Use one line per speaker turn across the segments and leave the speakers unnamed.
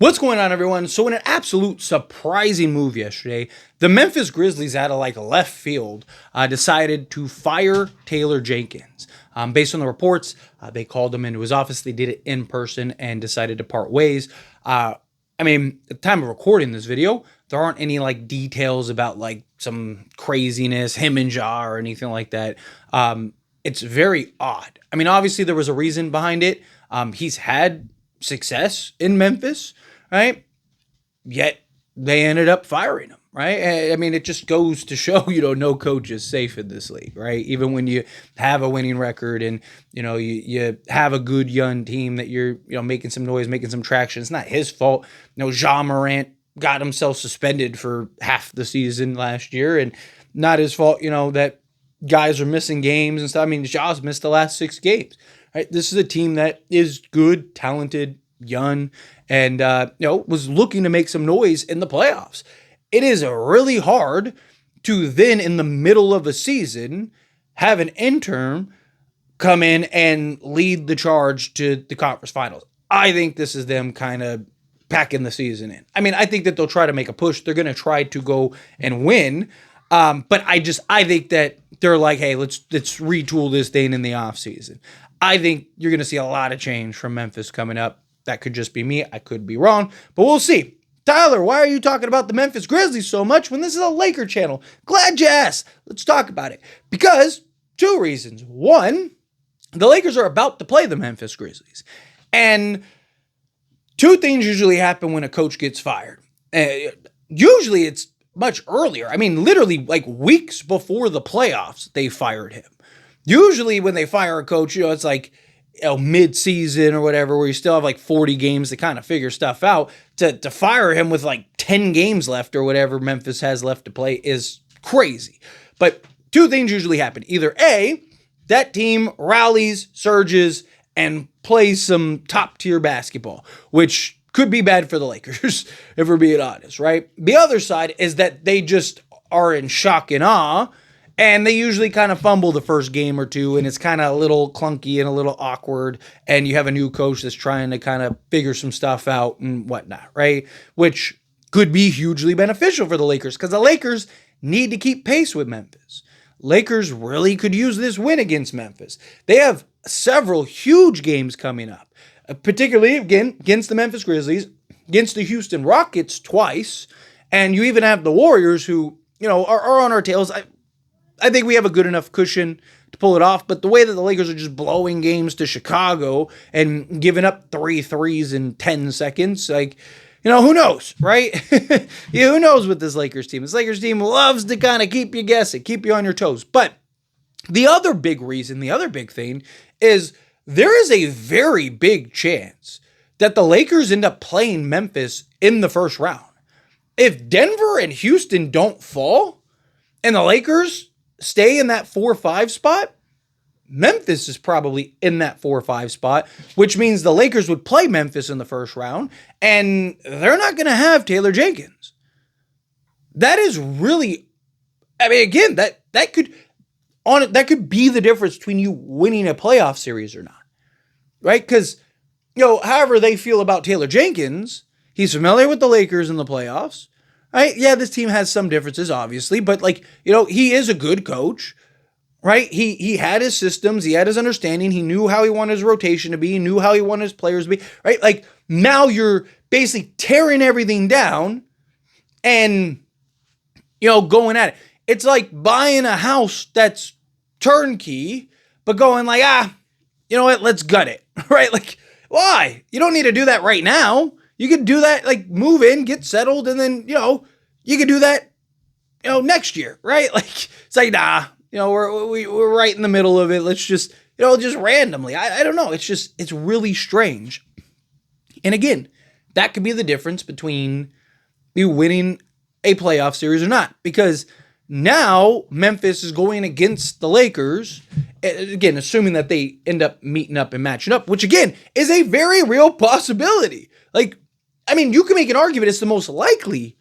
What's going on, everyone? So in an absolute surprising move yesterday, the Memphis Grizzlies out of left field decided to fire Taylor Jenkins. Based on the reports, they called him into his office. They did it in person and decided to part ways. At the time of recording this video, there aren't any details about some craziness, him and Ja or anything like that. It's very odd. Obviously there was a reason behind it. He's had success in Memphis, right? Yet they ended up firing him, right? It just goes to show, no coach is safe in this league, right? Even when you have a winning record and, you have a good young team that you're, making some noise, making some traction. It's not his fault. Ja Morant got himself suspended for half the season last year, and not his fault, that guys are missing games and stuff. Ja's missed the last 6 games. Right? This is a team that is good, talented, young, and was looking to make some noise in the playoffs. It is really hard to then, in the middle of a season, have an intern come in and lead the charge to the conference finals. I think this is them kind of packing the season in. I think that they'll try to make a push. They're going to try to go and win. But I think that they're like, hey, let's retool this thing in the offseason. I think you're going to see a lot of change from Memphis coming up. That could just be me. I could be wrong, but we'll see. Tyler, why are you talking about the Memphis Grizzlies so much when this is a Laker channel? Glad you asked. Let's talk about it. Because 2 reasons. 1, the Lakers are about to play the Memphis Grizzlies. And 2 things usually happen when a coach gets fired. Usually it's much earlier. Literally weeks before the playoffs, they fired him. Usually when they fire a coach, it's mid-season or whatever, where you still have 40 games to kind of figure stuff out. To fire him with 10 games left or whatever Memphis has left to play is crazy. But 2 things usually happen. Either A, that team rallies, surges, and plays some top-tier basketball, which could be bad for the Lakers, if we're being honest, right? The other side is that they just are in shock and awe, and they usually kind of fumble the first game or 2, and it's kind of a little clunky and a little awkward, and you have a new coach that's trying to kind of figure some stuff out and whatnot, right? Which could be hugely beneficial for the Lakers, because the Lakers need to keep pace with Memphis. Lakers really could use this win against Memphis. They have several huge games coming up, particularly, again, against the Memphis Grizzlies, against the Houston Rockets twice, and you even have the Warriors who, are on our tails. I think we have a good enough cushion to pull it off, but the way that the Lakers are just blowing games to Chicago and giving up 3 threes in 10 seconds, who knows, right? Who knows with this Lakers team? This Lakers team loves to kind of keep you guessing, keep you on your toes. But the other big reason, the other big thing is there is a very big chance that the Lakers end up playing Memphis in the first round. If Denver and Houston don't fall and the Lakers stay in that 4-5 spot, Memphis is probably in that 4-5 spot, which means the Lakers would play Memphis in the first round, and they're not going to have Taylor Jenkins. That is really, again, that could be the difference between you winning a playoff series or not, right? Because, however they feel about Taylor Jenkins, he's familiar with the Lakers in the playoffs, right? Yeah, this team has some differences, obviously, but he is a good coach, right? He had his systems, he had his understanding, he knew how he wanted his rotation to be, he knew how he wanted his players to be, right? Now you're basically tearing everything down and, going at it. It's like buying a house that's turnkey, but going you know what, let's gut it, right? Why? You don't need to do that right now. You could do that, move in, get settled, and then, you could do that, next year, right? It's nah, we're right in the middle of it. Let's just, just randomly. I don't know. It's really strange. And again, that could be the difference between you winning a playoff series or not, because now Memphis is going against the Lakers, again, assuming that they end up meeting up and matching up, which again is a very real possibility. You can make an argument it's the most likely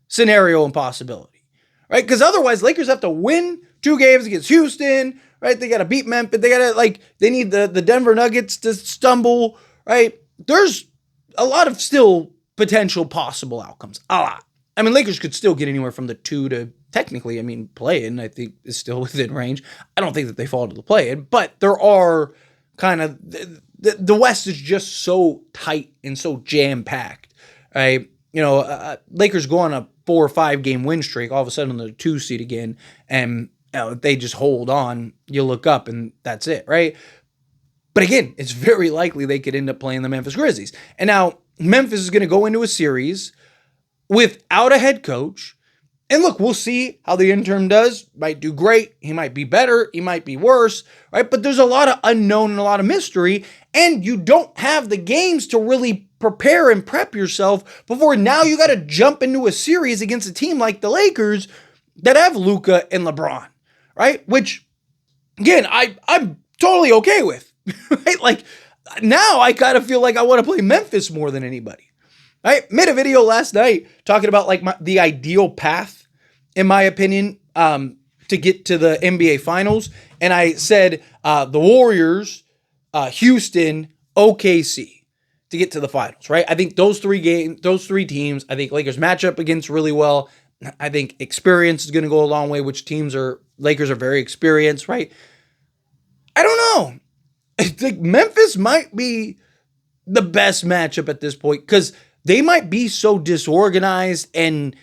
scenario and possibility, right? Because otherwise, Lakers have to win 2 games against Houston, right? They got to beat Memphis. They got to, they need the Denver Nuggets to stumble, right? There's a lot of still potential possible outcomes. A lot. I mean, Lakers could still get anywhere from the 2 to technically, I mean, play-in, I think, is still within range. I don't think that they fall to the play-in, but there are kind of the West is just so tight and so jam-packed, right? Lakers go on a 4 or 5 game win streak, all of a sudden they're the 2 seed again, and if they just hold on, you look up and that's it, right? But again, it's very likely they could end up playing the Memphis Grizzlies. And now Memphis is going to go into a series without a head coach. And look, we'll see how the interim does. Might do great. He might be better. He might be worse, right? But there's a lot of unknown and a lot of mystery. And you don't have the games to really prepare and prep yourself before now you got to jump into a series against a team like the Lakers that have Luka and LeBron, right? Which, again, I'm totally okay with. Right? Like, now I kind of feel like I want to play Memphis more than anybody. I made a video last night talking about like the ideal path, in my opinion, to get to the NBA Finals. And I said the Warriors, Houston, OKC to get to the Finals, right? I think those three teams, I think Lakers match up against really well. I think experience is going to go a long way, which Lakers are very experienced, right? I don't know. I think Memphis might be the best matchup at this point because they might be so disorganized and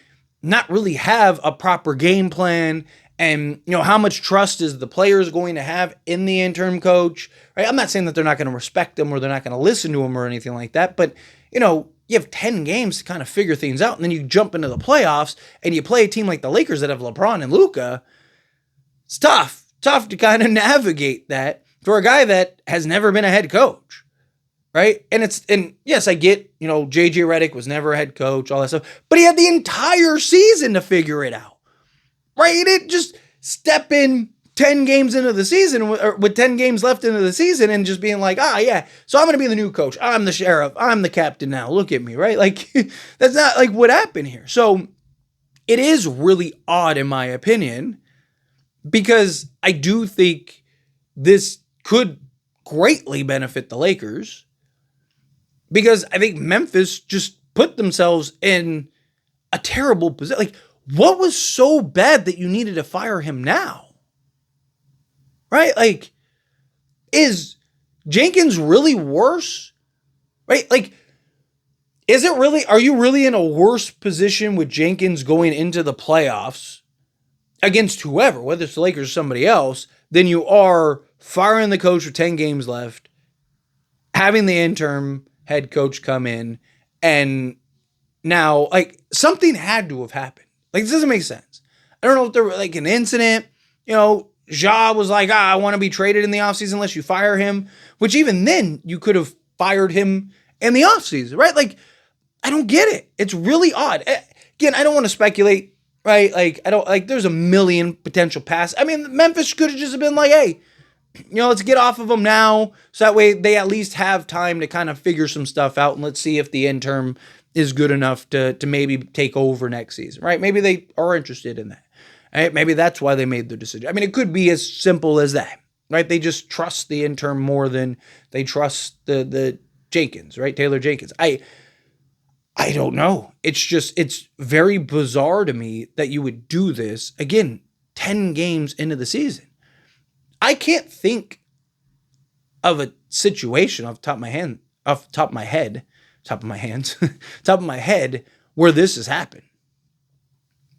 not really have a proper game plan. And, how much trust is the players going to have in the interim coach, right? I'm not saying that they're not going to respect them or they're not going to listen to them or anything like that. But, you have 10 games to kind of figure things out. And then you jump into the playoffs and you play a team like the Lakers that have LeBron and Luka. It's tough to kind of navigate that for a guy that has never been a head coach, right? And yes, I get, JJ Redick was never a head coach, all that stuff, but he had the entire season to figure it out, right? He didn't just step in 10 games into the season or with 10 games left into the season and just being like, yeah, so I'm going to be the new coach. I'm the sheriff. I'm the captain now. Look at me, right? Like, that's not like what happened here. So it is really odd in my opinion, because I do think this could greatly benefit the Lakers, because I think Memphis just put themselves in a terrible position. Like, what was so bad that you needed to fire him now? Right? Like, is Jenkins really worse? Right? Like, are you really in a worse position with Jenkins going into the playoffs against whoever, whether it's the Lakers or somebody else, than you are firing the coach with 10 games left, having the interim head coach come in, and now, like, something had to have happened. Like, this doesn't make sense. I don't know if there was, like, an incident. Ja was like, I want to be traded in the offseason unless you fire him, which even then, you could have fired him in the offseason, right? Like, I don't get it. It's really odd. Again, I don't want to speculate, right? Like, there's a million potential paths. I mean, Memphis could have just been like, hey, let's get off of them now, so that way they at least have time to kind of figure some stuff out, and let's see if the interim is good enough to maybe take over next season, right? Maybe they are interested in that. Right? Maybe that's why they made the decision. I mean, it could be as simple as that, right? They just trust the interim more than they trust the Jenkins, right? Taylor Jenkins. I don't know. It's very bizarre to me that you would do this, again, 10 games into the season. I can't think of a situation off the top of my head, where this has happened.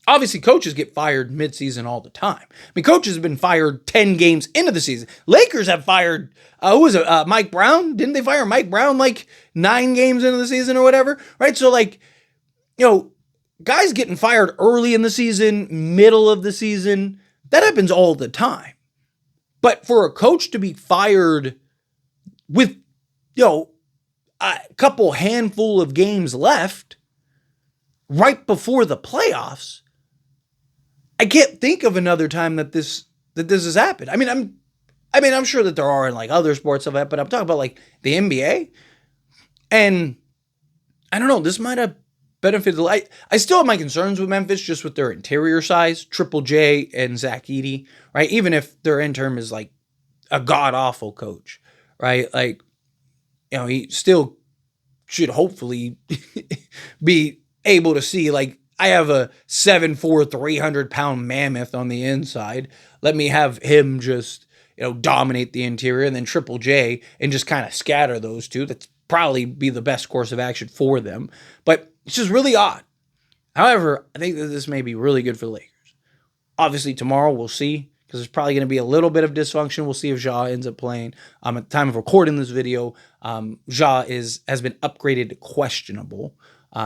Obviously, coaches get fired mid-season all the time. I mean, coaches have been fired 10 games into the season. Lakers have fired, Mike Brown? Didn't they fire Mike Brown like 9 games into the season or whatever? Right? So, like, guys getting fired early in the season, middle of the season, that happens all the time. But for a coach to be fired with, a couple handful of games left right before the playoffs, I can't think of another time that this has happened. I mean, I'm sure that there are in like other sports of that, but I'm talking about like the NBA. And I don't know, this might have benefited. I still have my concerns with Memphis, just with their interior size, Triple J and Zach Edey, right? Even if their interim is like a god awful coach, right? Like, he still should hopefully be able to see, like, I have a 7'4", 300-pound mammoth on the inside. Let me have him just, dominate the interior, and then Triple J and just kind of scatter those two. That's probably be the best course of action for them. But it's just really odd. However, I think that this may be really good for the Lakers. Obviously, tomorrow we'll see, because there's probably going to be a little bit of dysfunction. We'll see if Ja ends up playing. At the time of recording this video, Ja has been upgraded to questionable.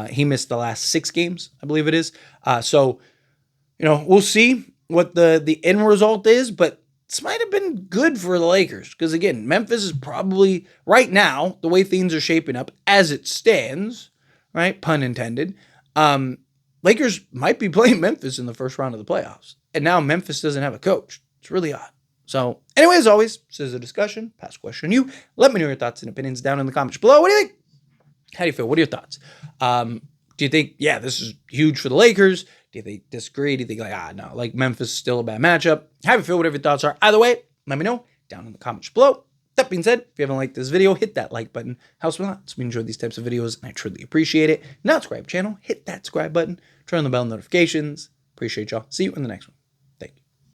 He missed the last 6 games, I believe it is. So, we'll see what the end result is, but this might have been good for the Lakers, because, again, Memphis is probably, right now, the way things are shaping up, as it stands, right, pun intended, Lakers might be playing Memphis in the first round of the playoffs. And now Memphis doesn't have a coach. It's really odd. So, anyway, as always, this is a discussion. Pass question you. Let me know your thoughts and opinions down in the comments below. What do you think? How do you feel? What are your thoughts? Do you think, this is huge for the Lakers? Do you think disagree? Do you think, no, Memphis is still a bad matchup? How do you feel? Whatever your thoughts are. Either way, let me know down in the comments below. That being said, if you haven't liked this video, hit that like button. Helps me a lot. So we enjoy these types of videos, and I truly appreciate it. Not subscribe channel, hit that subscribe button. Turn on the bell notifications. Appreciate y'all. See you in the next one.